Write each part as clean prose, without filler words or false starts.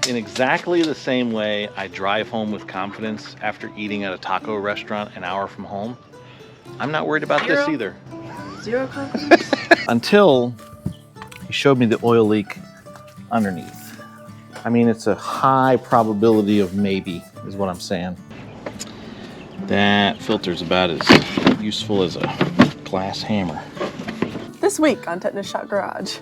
In exactly the same way I drive home with confidence after eating at a taco restaurant an hour from home, I'm not worried about this either. Zero confidence? Until he showed me the oil leak underneath. I mean, it's a high probability of maybe, is what I'm saying. That filter's about as useful as a glass hammer. This week on Crossthread Garage.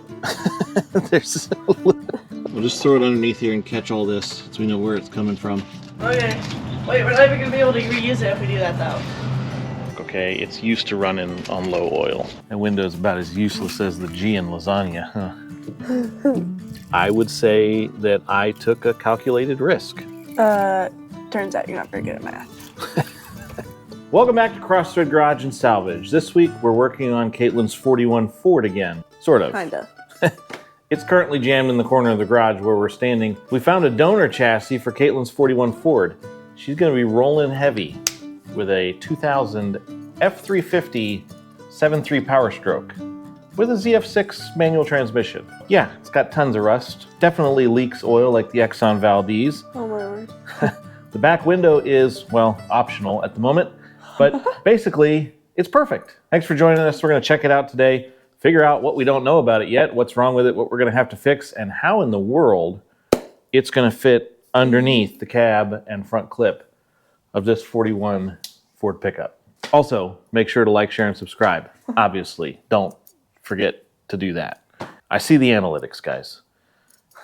We'll just throw it underneath here and catch all this so we know where it's coming from. Okay. Wait, we're not even going to be able to reuse it if we do that, though. Okay, it's used to running on low oil. That window's about as useless as the G in lasagna, huh? I would say that I took a calculated risk. Turns out you're not very good at math. Welcome back to Crossthread Garage and Salvage. This week we're working on Caitlin's 41 Ford again. Sort of. Kinda. It's currently jammed in the corner of the garage where we're standing. We found a donor chassis for Caitlin's 41 Ford. She's going to be rolling heavy with a 2000 F350 7.3 Powerstroke with a ZF6 manual transmission. Yeah, it's got tons of rust. Definitely leaks oil like the Exxon Valdez. Oh my word. The back window is, well, optional at the moment, but basically it's perfect. Thanks for joining us. We're going to check it out today. Figure out what we don't know about it yet, what's wrong with it, what we're going to have to fix, and how in the world it's going to fit underneath the cab and front clip of this 41 Ford pickup. Also, make sure to like, share, and subscribe. Obviously, don't forget to do that. I see the analytics, guys.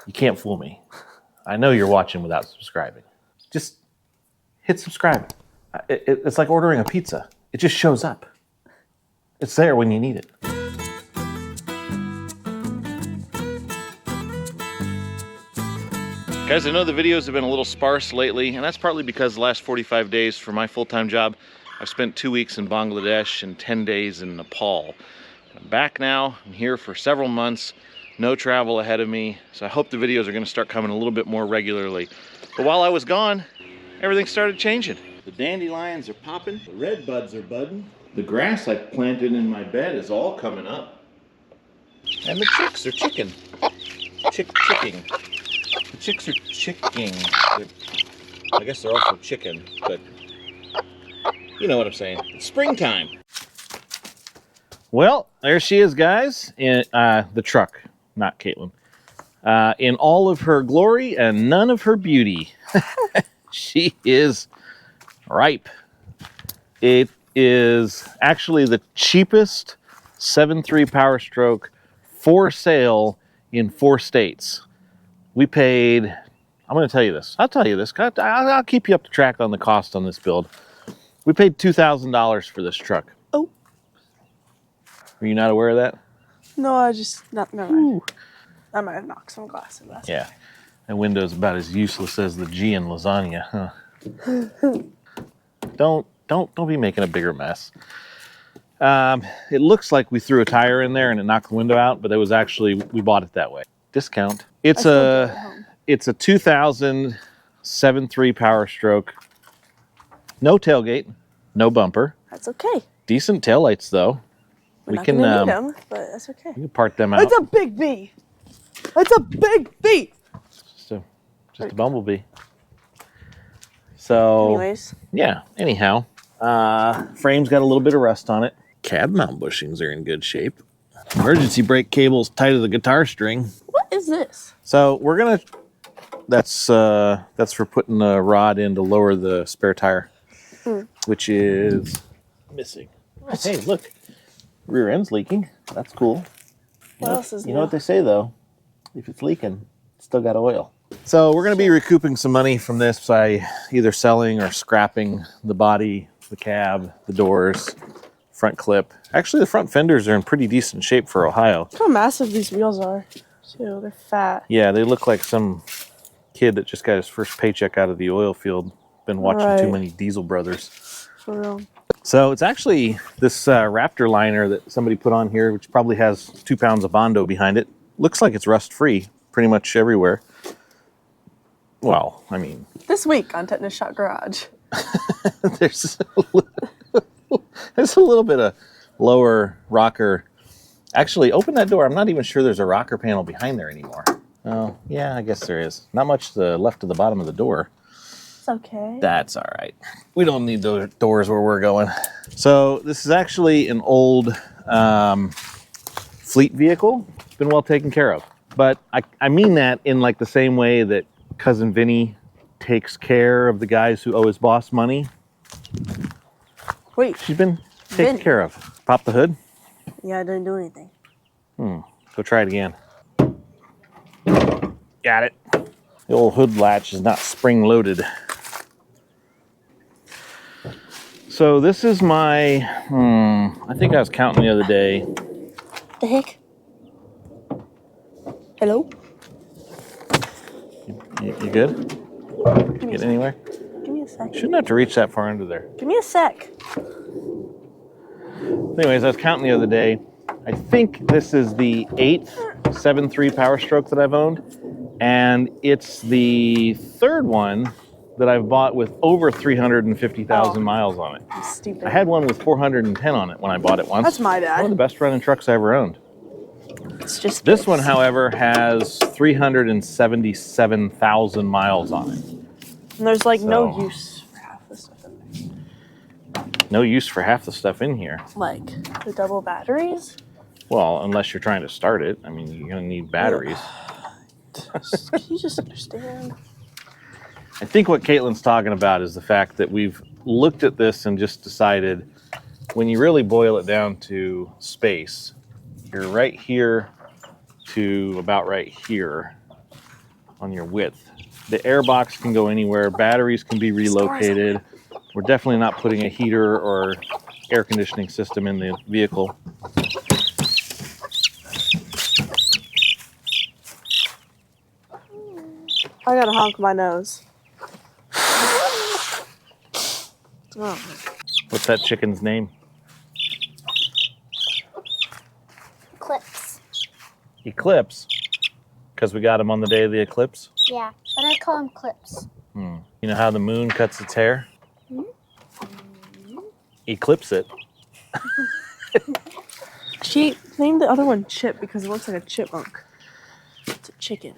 You can't fool me. I know you're watching without subscribing. Just hit subscribe. It's like ordering a pizza. It just shows up. It's there when you need it. Guys, I know the videos have been a little sparse lately, and that's partly because the last 45 days for my full-time job, I've spent 2 weeks in Bangladesh and 10 days in Nepal. I'm back now. I'm here for several months. No travel ahead of me, so I hope the videos are going to start coming a little bit more regularly. But while I was gone, everything started changing. The dandelions are popping, the red buds are budding, the grass I planted in my bed is all coming up, and the chicks are chicking. Chicking. The chicks are chicking. I guess they're also chicken, but you know what I'm saying. It's springtime. Well, there she is, guys, in the truck, not Caitlin. In all of her glory and none of her beauty. She is ripe. It is actually the cheapest 7.3 Powerstroke for sale in 4 states. We paid, I'm going to tell you this. I'll tell you this. I'll keep you up to track on the cost on this build. We paid $2,000 for this truck. Oh. Were you not aware of that? No, I just, no, never mind. I might have knocked some glass in that. Yeah. That window's about as useless as the G in lasagna, huh? Don't be making a bigger mess. It looks like we threw a tire in there and it knocked the window out, but it was actually, we bought it that way. Discount. It's a 2000 7.3 Powerstroke. No tailgate, no bumper. That's okay. Decent taillights though. We're not gonna need them, but that's okay. We can park them out. It's a big bee. It's a big bee. Just a bumblebee. So, anyways. Yeah, anyhow. Frame's got a little bit of rust on it. Cab mount bushings are in good shape. Emergency brake cable's tight to the guitar string. What is this? So we're gonna, that's for putting a rod in to lower the spare tire, which is missing. Hey, look, rear end's leaking. That's cool. What else is new? You know what they say though? If it's leaking, it's still got oil. So we're going to be recouping some money from this by either selling or scrapping the body, the cab, the doors, front clip. Actually, the front fenders are in pretty decent shape for Ohio. Look how massive these wheels are, too. They're fat. Yeah, they look like some kid that just got his first paycheck out of the oil field. Been watching too many Diesel Brothers. For real. So it's actually this Raptor liner that somebody put on here, which probably has 2 pounds of Bondo behind it. Looks like it's rust-free pretty much everywhere. Well, I mean... This week on Crossthread Garage. there's a little bit of lower rocker. Actually, open that door. I'm not even sure there's a rocker panel behind there anymore. Oh, yeah, I guess there is. Not much to the left of the bottom of the door. It's okay. That's all right. We don't need those doors where we're going. So this is actually an old fleet vehicle. It's been well taken care of. But I mean that in like the same way that Cousin Vinny takes care of the guys who owe his boss money. Wait. She's been taken care of. Pop the hood. Yeah, I didn't do anything. Go try it again. Got it. The old hood latch is not spring loaded. So this is my, I think I was counting the other day. The heck? Hello? You good? Get anywhere? Give me a sec. Shouldn't have to reach that far under there. Give me a sec. Anyways, I was counting the other day. I think this is the 8th 7.3 Powerstroke that I've owned. And it's the third one that I've bought with over 350,000 miles on it. That's stupid. I had one with 410 on it when I bought it once. That's my bad. One of the best running trucks I ever owned. It's just This one, however, has 377,000 miles on it. And there's like no use for half the stuff in there. No use for half the stuff in here. Like the double batteries? Well, unless you're trying to start it. I mean, you're going to need batteries. Can you just understand? I think what Caitlin's talking about is the fact that we've looked at this and just decided when you really boil it down to space, you're right here to about right here on your width. The air box can go anywhere. Batteries can be relocated. We're definitely not putting a heater or air conditioning system in the vehicle. I gotta honk my nose. Oh. What's that chicken's name? Clips. Eclipse. Because we got him on the day of the eclipse. Yeah, but I call them clips. You know how the moon cuts its hair? Mm-hmm. Eclipse it. She named the other one Chip because it looks like a chipmunk. It's a chicken.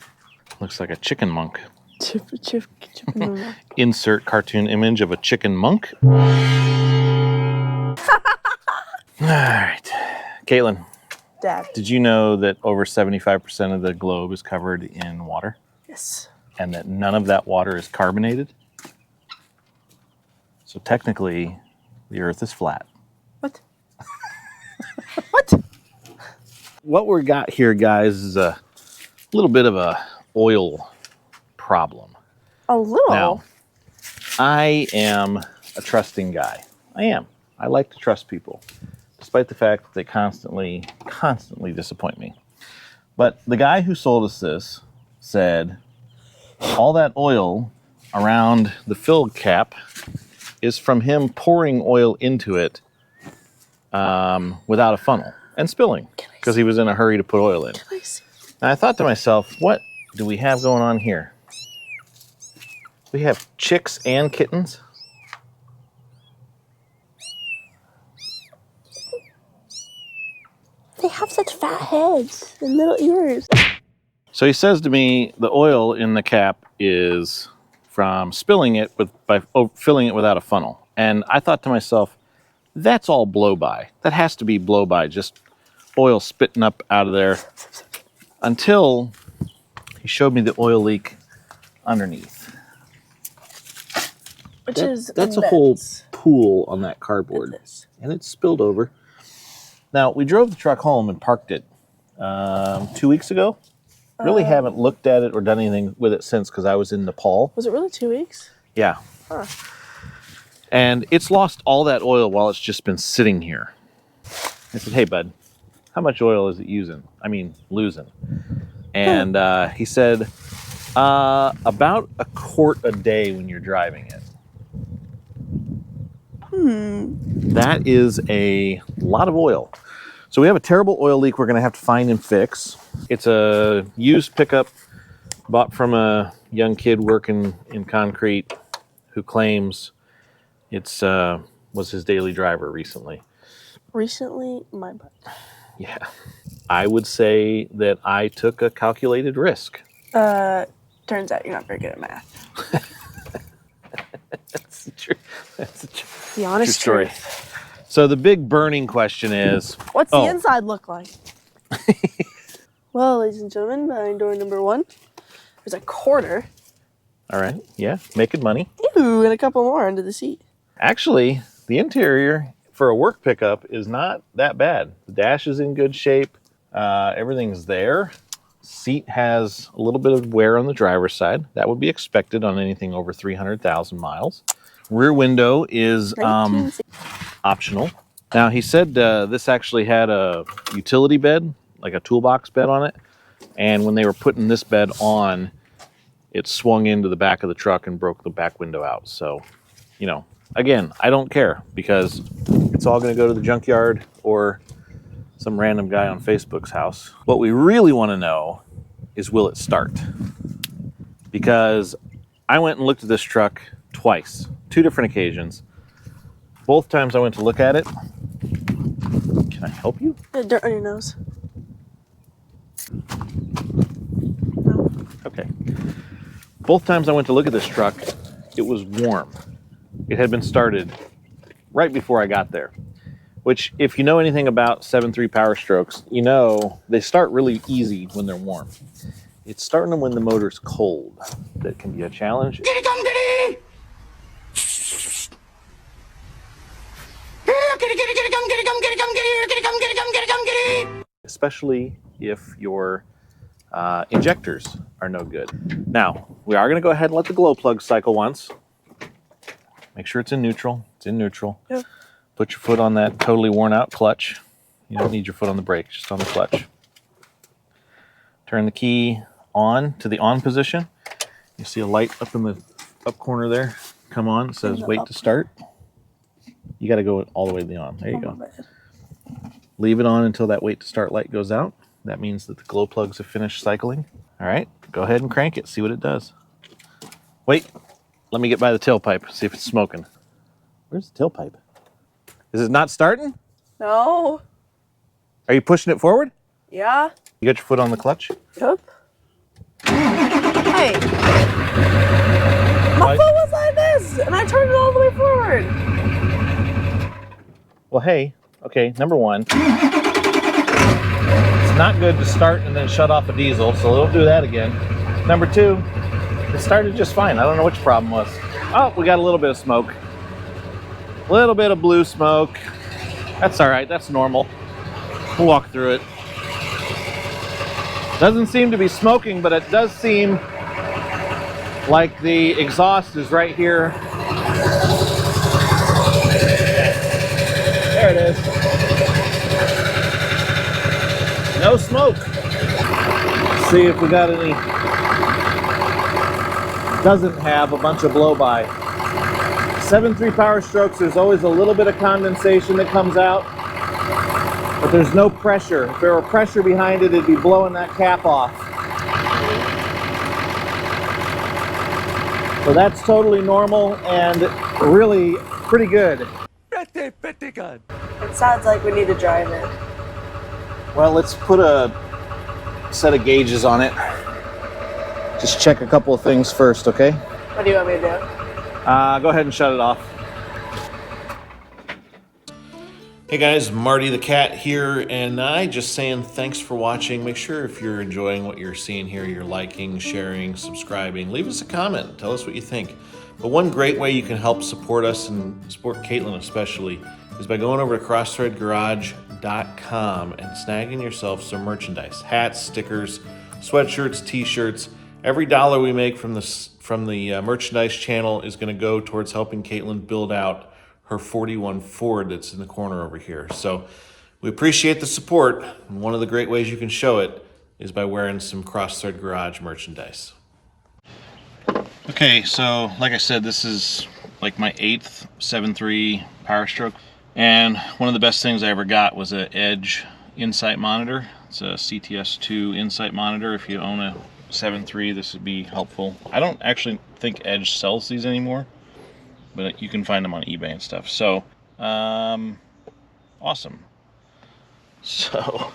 Looks like a chicken monk. Chip in the mouth. Insert cartoon image of a chicken monk. All right. Caitlin, Dad. did you know that over 75% of the globe is covered in water? Yes. And that none of that water is carbonated? So technically, the Earth is flat. What? What? What we got here, guys, is a little bit of a oil problem. A little? Now, I am a trusting guy. I am. I like to trust people, despite the fact that they constantly disappoint me. But the guy who sold us this said all that oil around the fill cap is from him pouring oil into it without a funnel and spilling because he was in a hurry to put oil in. Can I see? And I thought to myself, what do we have going on here? We have chicks and kittens. They have such fat heads and little ears. So he says to me, the oil in the cap is from spilling it by filling it without a funnel. And I thought to myself, that's all blow by. That has to be blow by, just oil spitting up out of there. Until he showed me the oil leak underneath. That's a whole pool on that cardboard. And it's spilled over. Now, we drove the truck home and parked it 2 weeks ago. Really haven't looked at it or done anything with it since because I was in Nepal. Was it really 2 weeks? Yeah. Huh. And it's lost all that oil while it's just been sitting here. I said, hey, bud, how much oil is it losing? And he said, about a quart a day when you're driving it. That is a lot of oil. So we have a terrible oil leak we're going to have to find and fix. It's a used pickup bought from a young kid working in concrete who claims it's was his daily driver recently. Recently, my butt. Yeah. I would say that I took a calculated risk. Turns out you're not very good at math. That's true. That's a true, The honest story. truth. So the big burning question is, What's the inside look like? Well, ladies and gentlemen, behind door number 1, there's a quarter. All right, yeah, making money. Ooh, and a couple more under the seat. Actually, the interior for a work pickup is not that bad. The dash is in good shape. Everything's there. Seat has a little bit of wear on the driver's side. That would be expected on anything over 300,000 miles. Rear window is optional. Now, he said this actually had a utility bed, like a toolbox bed on it. And when they were putting this bed on, it swung into the back of the truck and broke the back window out. So, you know, again, I don't care because it's all going to go to the junkyard or some random guy on Facebook's house. What we really want to know is, will it start? Because I went and looked at this truck twice, 2 different occasions. Both times I went to look at it. Can I help you? Dirt on your nose. Okay. Both times I went to look at this truck, it was warm. It had been started right before I got there. Which, if you know anything about 7.3 Powerstrokes, you know they start really easy when they're warm. It's starting them when the motor's cold that can be a challenge. Especially if your injectors are no good. Now, we are going to go ahead and let the glow plug cycle once. Make sure it's in neutral. It's in neutral. Yep. Put your foot on that totally worn out clutch. You don't need your foot on the brake, just on the clutch. Turn the key on to the on position. You see a light up in the up corner there. Come on, it says wait to start. You got to go all the way to the on. There you go. Leave it on until that wait to start light goes out. That means that the glow plugs have finished cycling. All right, go ahead and crank it, see what it does. Wait, let me get by the tailpipe, see if it's smoking. Where's the tailpipe? Is it not starting? No. Are you pushing it forward? Yeah. You got your foot on the clutch? Yep. Hey. My foot was like this, and I turned it all the way forward. Well, hey, okay, number one. It's not good to start and then shut off a diesel, so don't do that again. Number two, it started just fine. I don't know what your problem was. Oh, we got a little bit of smoke. A little bit of blue smoke. That's all right, that's normal. We'll walk through it. Doesn't seem to be smoking, but it does seem like the exhaust is right here. There it is. No smoke. Let's see if we got any. Doesn't have a bunch of blow by. 7.3 Powerstrokes, there's always a little bit of condensation that comes out, but there's no pressure. If there were pressure behind it, it'd be blowing that cap off. So that's totally normal and really pretty good. Pretty good. It sounds like we need to drive it. Well, let's put a set of gauges on it. Just check a couple of things first, okay? What do you want me to do? Go ahead and shut it off. Hey guys, Marty the Cat here, and I just saying thanks for watching. Make sure if you're enjoying what you're seeing here, you're liking, sharing, subscribing. Leave us a comment. Tell us what you think. But one great way you can help support us and support Caitlin especially is by going over to CrossthreadGarage.com and snagging yourself some merchandise. Hats, stickers, sweatshirts, t-shirts. Every dollar we make from the merchandise channel is going to go towards helping Caitlin build out her 41 Ford that's in the corner over here. So we appreciate the support. And one of the great ways you can show it is by wearing some Crossthread Garage merchandise. Okay, so like I said, this is like my 8th 7.3 Powerstroke. And one of the best things I ever got was an Edge Insight monitor. It's a CTS2 Insight monitor. If you own a 7.3, this would be helpful. I don't actually think Edge sells these anymore, but you can find them on eBay and stuff. So, awesome. So,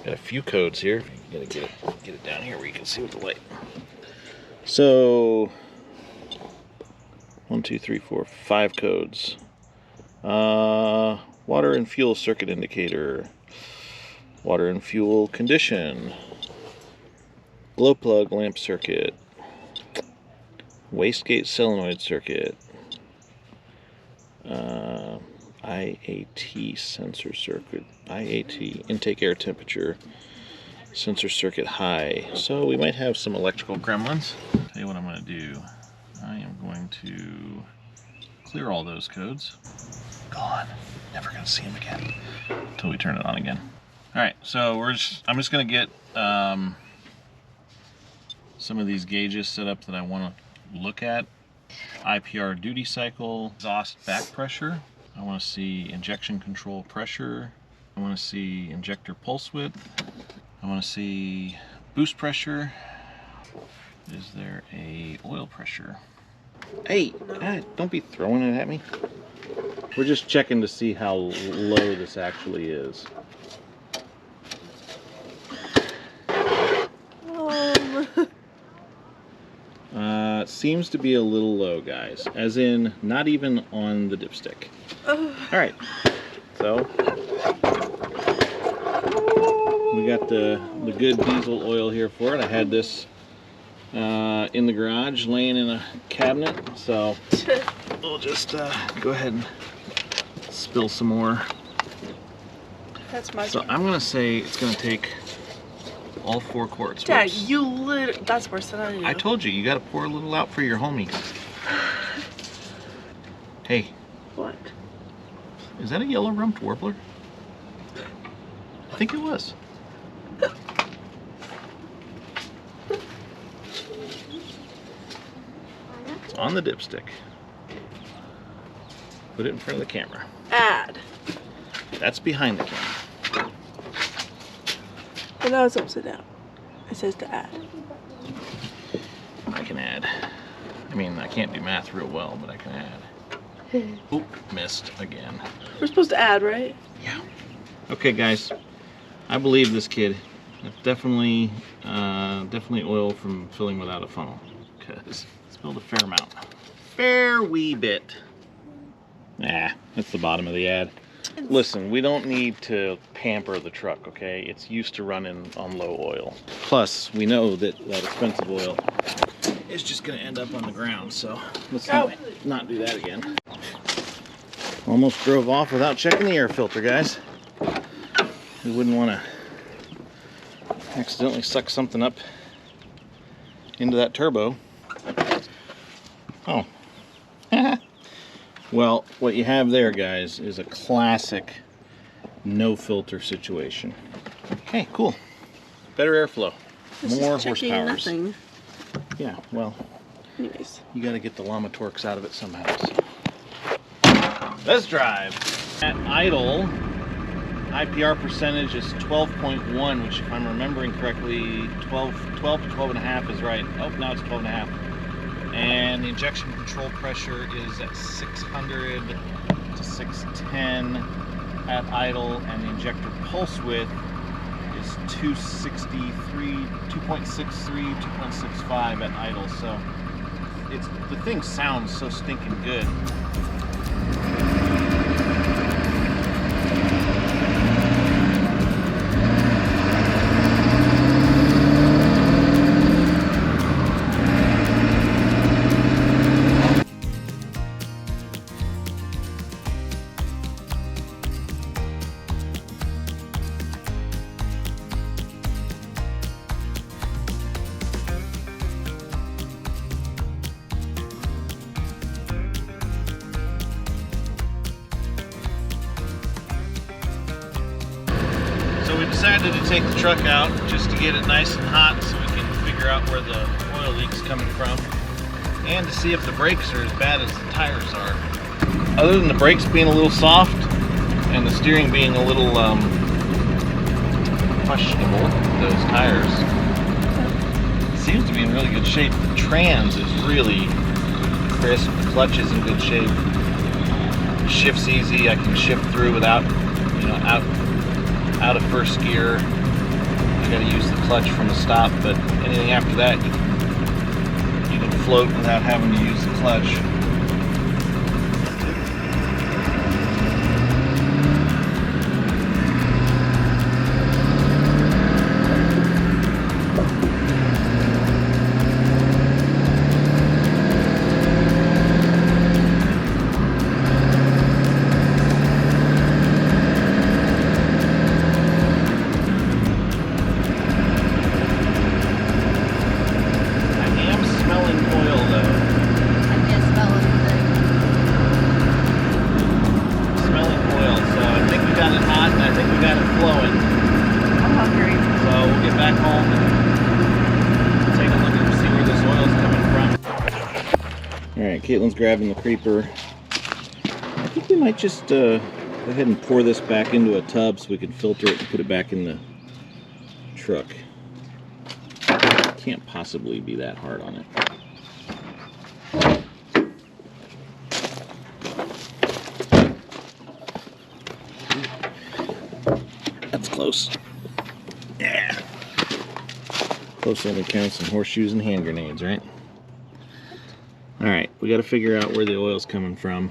Got a few codes here. You gotta get it down here where you can see with the light. So 1, 2, 3, 4, 5 codes. Water and fuel circuit indicator. Water and fuel condition. Glow plug lamp circuit. Wastegate solenoid circuit. IAT sensor circuit. IAT intake air temperature. Sensor circuit high. So we might have some electrical gremlins. Tell you what I'm going to do. I am going to clear all those codes. Gone. Never going to see them again until we turn it on again. All right, so I'm just going to get some of these gauges set up that I want to look at. IPR duty cycle, exhaust back pressure. I want to see injection control pressure. I want to see injector pulse width. I want to see boost pressure. Is there a oil pressure? Hey, don't be throwing it at me. We're just checking to see how low this actually is. Seems to be a little low, guys. As in, not even on the dipstick. Alright, so we got the good diesel oil here for it. I had this in the garage laying in a cabinet, so we'll just go ahead and spill some more. That's my So I'm gonna say it's gonna take all 4 quarts. Dad, you literally, that's worse than I do. I told you, you gotta pour a little out for your homie. Hey. What? Is that a yellow-rumped warbler? I think it was. It's on the dipstick. Put it in front of the camera. Add. That's behind the camera. But now it's upside down. It says to add. I can add. I mean, I can't do math real well, but I can add. Oop, missed again. We're supposed to add, right? Yeah. Okay, guys. I believe this kid. It's definitely oil from filling without a funnel. Because it spilled a fair amount. Fair wee bit. Nah, that's the bottom of the ad. Listen, we don't need to pamper the truck, okay? It's used to running on low oil. Plus, we know that expensive oil is just going to end up on the ground, so let's not do that again. Almost drove off without checking the air filter, guys. We wouldn't want to accidentally suck something up into that turbo. Oh. Well, what you have there, guys, is a classic no filter situation. Okay, cool. Better airflow. More horsepower. Nothing. Yeah, well, anyways, you got to get the llama torques out of it somehow. So. Let's drive. At idle, IPR percentage is 12.1, which, if I'm remembering correctly, 12 to 12.5 is right. Oh, now it's 12.5. And the injection control pressure is at 600 to 610 at idle, and the injector pulse width is 263, 2.63, 2.65 at idle. So the thing sounds so stinking good. So we decided to take the truck out just to get it nice and hot so we can figure out where the oil leak's coming from and to see if the brakes are as bad as the tires are. Other than the brakes being a little soft and the steering being a little questionable, those tires, it seems to be in really good shape. The trans is really crisp, the clutch is in good shape, shifts easy, I can shift through without, out of first gear. You got to use the clutch from the stop, but anything after that, you can float without having to use the clutch. Alright, Caitlin's grabbing the creeper. I think we might just go ahead and pour this back into a tub so we can filter it and put it back in the truck. Can't possibly be that hard on it. That's close. Yeah. Close only counts in horseshoes and hand grenades, right? Alright, we got to figure out where the oil's coming from.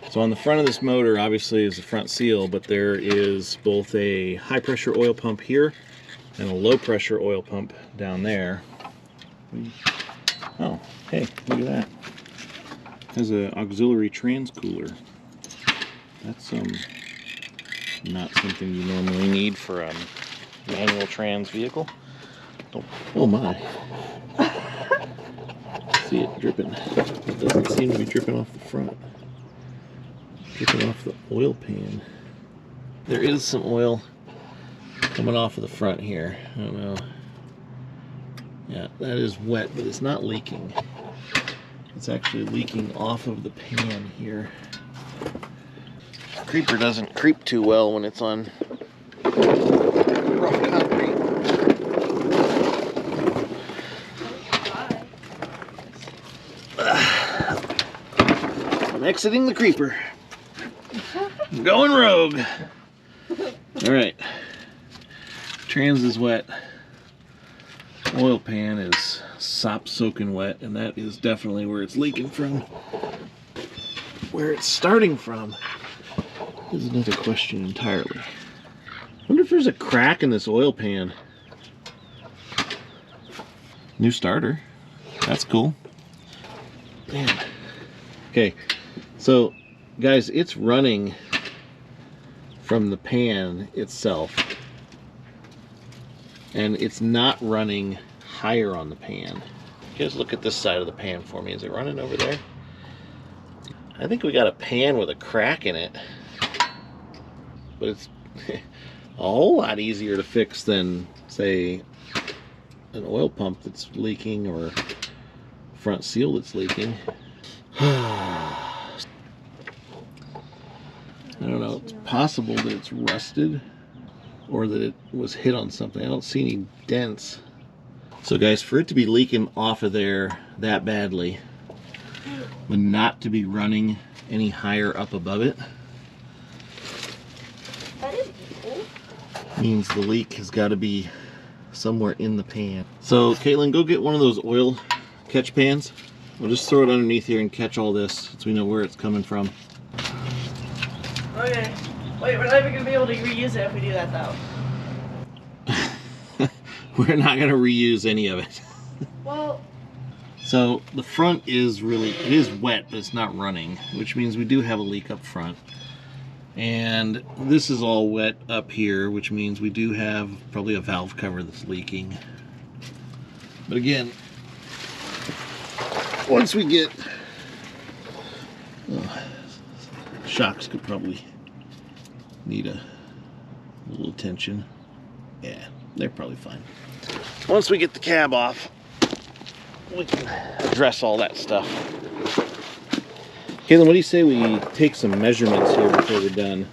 So on the front of this motor obviously is the front seal, but there is both a high pressure oil pump here and a low pressure oil pump down there. Oh, hey, look at that. It has an auxiliary transcooler. That's not something you normally need for a manual trans vehicle. Oh my. See it dripping. It doesn't seem to be dripping off the front. Dripping off the oil pan. There is some oil coming off of the front here. I don't know. Yeah, that is wet, but it's not leaking. It's actually leaking off of the pan here. Creeper doesn't creep too well when it's on rough concrete. I'm exiting the creeper. I'm going rogue. Alright. Trans is wet. Oil pan is sop soaking wet, and that is definitely where it's leaking from. Where it's starting from is another question entirely. I wonder if there's a crack in this oil pan. New starter. That's cool. Man. Okay, so guys, it's running from the pan itself, and it's not running higher on the pan. You guys look at this side of the pan for me. Is it running over there? I think we got a pan with a crack in it, but it's a whole lot easier to fix than, say, an oil pump that's leaking or front seal that's leaking. I don't know, it's possible that it's rusted or that it was hit on something. I don't see any dents. So guys, for it to be leaking off of there that badly, but not to be running any higher up above it, That is cool. means the leak has got to be somewhere in the pan. So Caitlin, go get one of those oil catch pans. We'll just throw it underneath here and catch all this so we know where it's coming from. Okay. Wait, we're not even gonna be able to reuse it if we do that though. We're not going to reuse any of it. Well, So the front is it is wet, but it's not running, which means we do have a leak up front. And this is all wet up here, which means we do have probably a valve cover that's leaking. But again, once we get, shocks could probably need a little attention. Yeah, they're probably fine. Once we get the cab off, we can address all that stuff. Caitlin, what do you say we take some measurements here before we're done?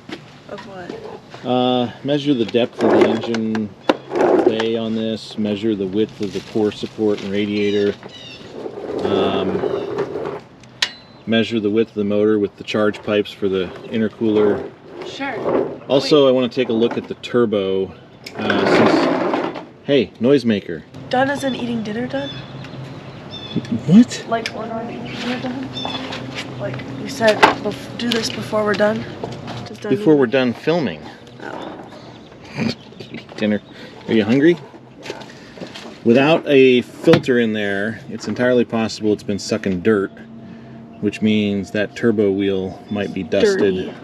of what? Measure the depth of the engine bay on this, measure the width of the core support and radiator, measure the width of the motor with the charge pipes for the intercooler. Sure. Also, I want to take a look at the turbo. Since Hey, noisemaker. Done as in eating dinner done? What? Like we're not eating dinner done? Like you said, do this before we're done? Just done Before eating? we're done filming. Oh. Dinner. Are you hungry? Without a filter in there, it's entirely possible it's been sucking dirt, which means that turbo wheel might be dusted. Dirty.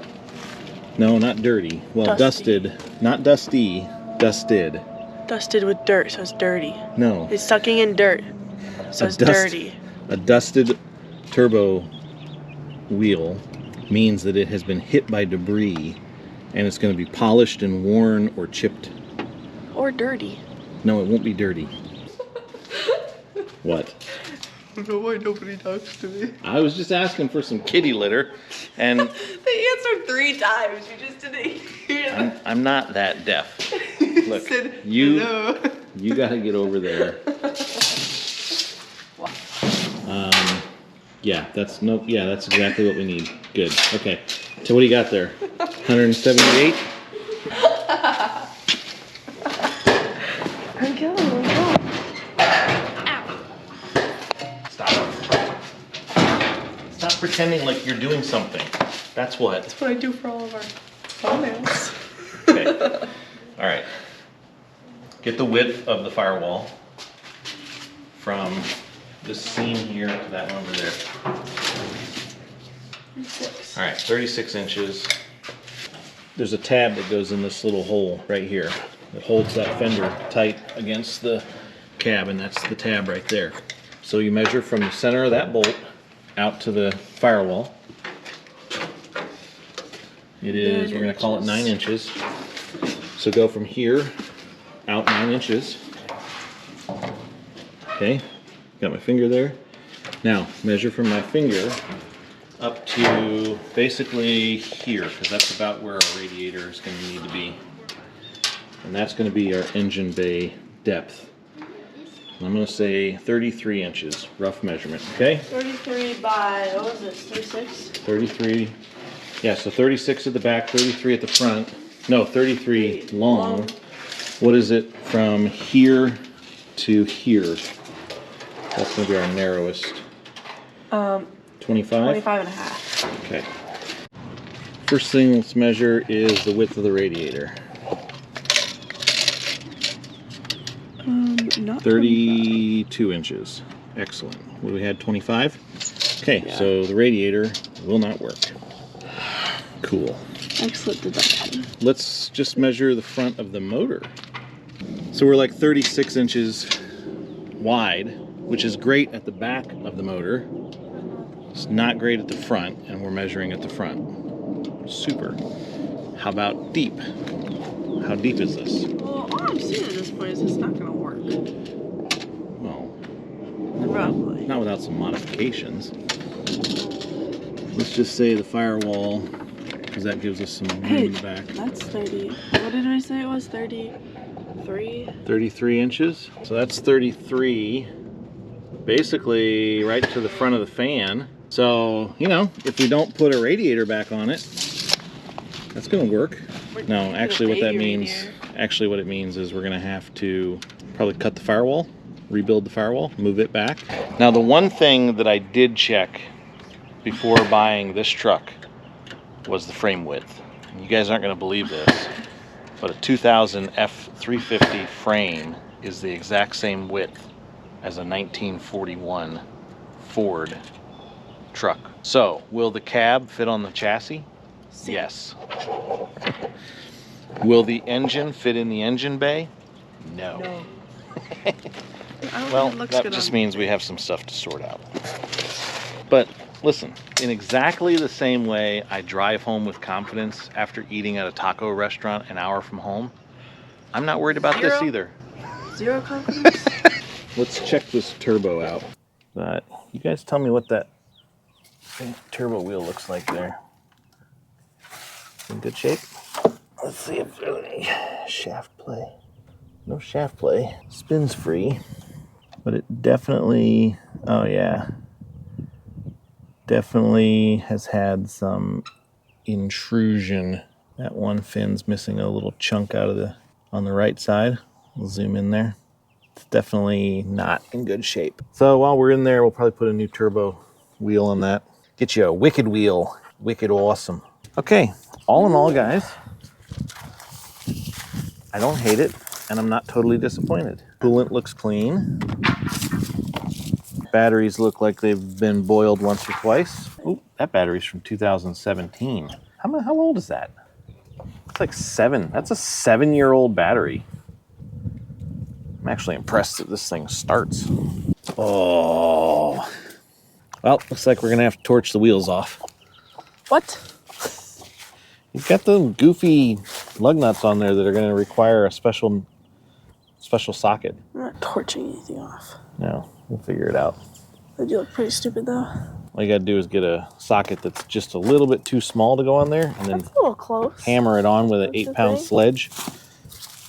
No, not dirty. Well, Dusty. dusted. Not dusty. Dusted. Dusted with dirt, so it's dirty. No. It's sucking in dirt, so it's dirty. A dusted turbo wheel means that it has been hit by debris and it's going to be polished and worn or chipped. Or dirty. No, it won't be dirty. What? I don't know why nobody talks to me. I was just asking for some kitty litter, and They answered 3 times. You just didn't hear. I'm not that deaf. Look, Said you hello. you got to get over there. Yeah, that's exactly what we need. Good. Okay. So what do you got there? 178. Let go. Stop pretending like you're doing something. That's what. That's what I do for all of our thumbnails. Okay. All right. Get the width of the firewall from this seam here to that one over there. 6. All right, 36 inches. There's a tab that goes in this little hole right here. It holds that fender tight against the cab, and that's the tab right there. So you measure from the center of that bolt out to the firewall. It is, we're going to call it 9 inches. So go from here out 9 inches. Okay, got my finger there. Now measure from my finger up to basically here, because that's about where our radiator is going to need to be. And that's going to be our engine bay depth. I'm going to say 33 inches, rough measurement, okay? 33 by, what was this, 36? 33, yeah, so 36 at the back, 33 at the front. No, 33 long. What is it from here to here? That's going to be our narrowest. 25? 25 and a half. Okay. First thing let's measure is the width of the radiator. Not 32 inches. Excellent. What we had, 25? Okay, Yeah. so the radiator will not work. Cool. Excellent deduction. Let's just measure the front of the motor. So we're like 36 inches wide, which is great at the back of the motor. It's not great at the front, and we're measuring at the front. Super. How about deep? How deep is this? Well, all I'm seeing at this point is it's not going to work. Well, Roughly. not without some modifications. Let's just say the firewall, because that gives us some room in the back. That's 30. What did we say it was? 33? 33 inches. So that's 33, basically right to the front of the fan. So, you know, if we don't put a radiator back on it, that's going to work. No, actually what that means, what it means is we're going to have to probably cut the firewall, rebuild the firewall, move it back. Now the one thing that I did check before buying this truck was the frame width. You guys aren't going to believe this, but a 2000 F350 frame is the exact same width as a 1941 Ford truck. So, will the cab fit on the chassis? Yes. Will the engine fit in the engine bay? No. Well, that just means we have some stuff to sort out. But listen, in exactly the same way I drive home with confidence after eating at a taco restaurant an hour from home, I'm not worried about this either. Zero confidence? Let's check this turbo out. But you guys tell me what that turbo wheel looks like there. In good shape? Let's see if there's any shaft play. No shaft play. Spins free. But it definitely, oh yeah, definitely has had some intrusion. That one fin's missing a little chunk out of on the right side. We'll zoom in there. It's definitely not in good shape. So while we're in there, we'll probably put a new turbo wheel on that. Get you a wicked wheel. Wicked awesome. Okay, all in all, guys, I don't hate it, and I'm not totally disappointed. Coolant looks clean. Batteries look like they've been boiled once or twice. Ooh, that battery's from 2017. How old is that? It's like 7. That's a 7-year-old battery. I'm actually impressed that this thing starts. Oh. Well, looks like we're gonna have to torch the wheels off. What? You've got the goofy lug nuts on there that are gonna require a special socket. I'm not torching anything off. No, we'll figure it out. They do look pretty stupid though. All you gotta do is get a socket that's just a little bit too small to go on there, and then That's a little close. hammer it on with an Don't you 8-pound think? sledge,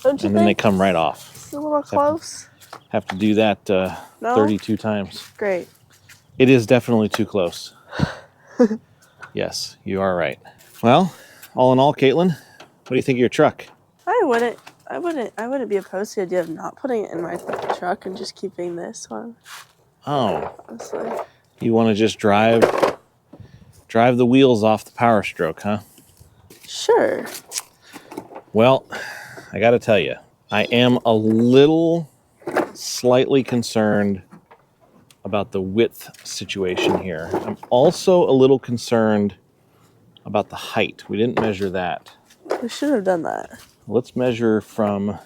Don't you and then they think? come right off. It's a little close. Have to do that No? 32 times. Great. It is definitely too close. Yes, you are right. Well, all in all, Caitlin, what do you think of your truck? I wouldn't be opposed to the idea of not putting it in my truck and just keeping this one, Oh, honestly. you want to just drive the wheels off the Powerstroke, huh? Sure. Well, I got to tell you, I am a little slightly concerned about the width situation here. I'm also a little concerned about the height. We didn't measure that. We should have done that. Let's measure from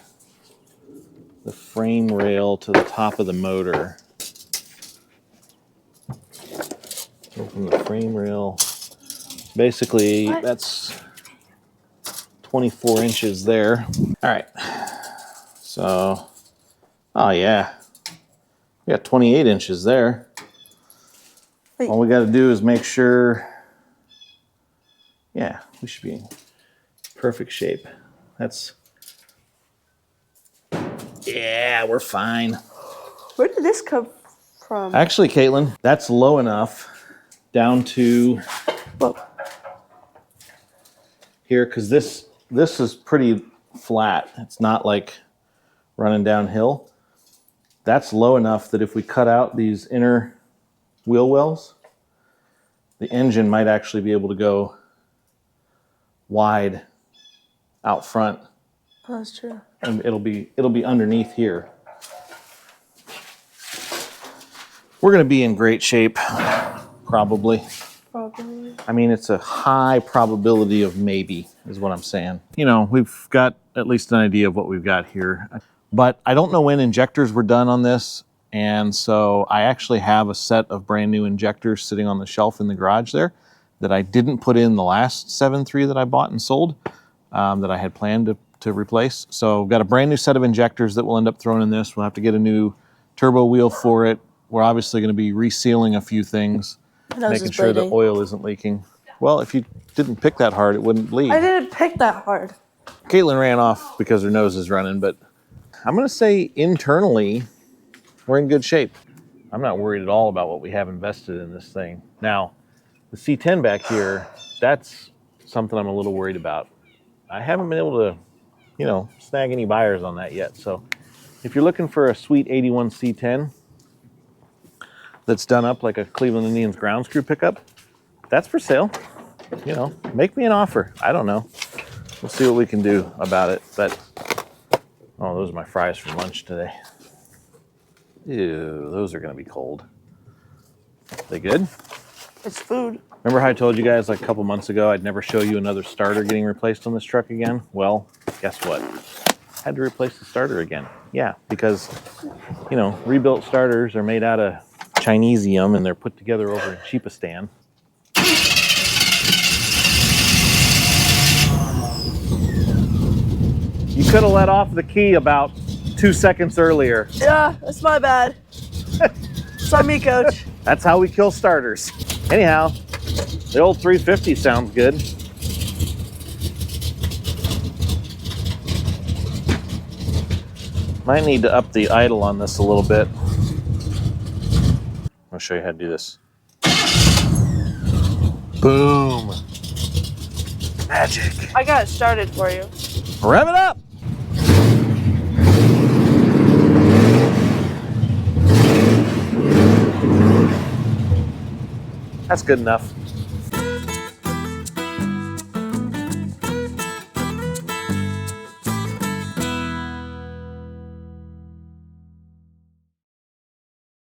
the frame rail to the top of the motor. So from the frame rail, basically What? that's 24 inches there. All right. So, oh yeah, we got 28 inches there. Wait. All we got to do is make sure, yeah, we should be in perfect shape. Yeah, we're fine. Where did this come from? Actually, Caitlin, that's low enough down to Whoa. here, because this is pretty flat. It's not like running downhill. That's low enough that if we cut out these inner wheel wells, the engine might actually be able to go wide out front, Oh, that's true. and it'll be underneath here. We're going to be in great shape, probably. Probably. I mean, it's a high probability of maybe, is what I'm saying. You know, we've got at least an idea of what we've got here. But I don't know when injectors were done on this, and so I actually have a set of brand new injectors sitting on the shelf in the garage there that I didn't put in the last 7.3 that I bought and sold, that I had planned to replace. So I've got a brand new set of injectors that we'll end up throwing in this. We'll have to get a new turbo wheel for it. We're obviously going to be resealing a few things, making sure the oil isn't leaking. Well, if you didn't pick that hard, it wouldn't leak. I didn't pick that hard. Caitlin ran off because her nose is running, but I'm going to say internally, we're in good shape. I'm not worried at all about what we have invested in this thing. Now, the C10 back here, that's something I'm a little worried about. I haven't been able to, snag any buyers on that yet. So if you're looking for a sweet 81 C10 that's done up like a Cleveland Indians ground screw pickup, that's for sale. Make me an offer. I don't know. We'll see what we can do about it. But, oh, those are my fries for lunch today. Ew, those are going to be cold. They good? It's food. Remember how I told you guys like a couple months ago I'd never show you another starter getting replaced on this truck again? Well, guess what? I had to replace the starter again. Yeah, because, rebuilt starters are made out of Chinesium and they're put together over in Cheapistan. You could have let off the key about 2 seconds earlier. Yeah, that's my bad. It's on me, Coach. That's how we kill starters. Anyhow, the old 350 sounds good. Might need to up the idle on this a little bit. I'll show you how to do this. Boom. Magic. I got it started for you. Rev it up. That's good enough.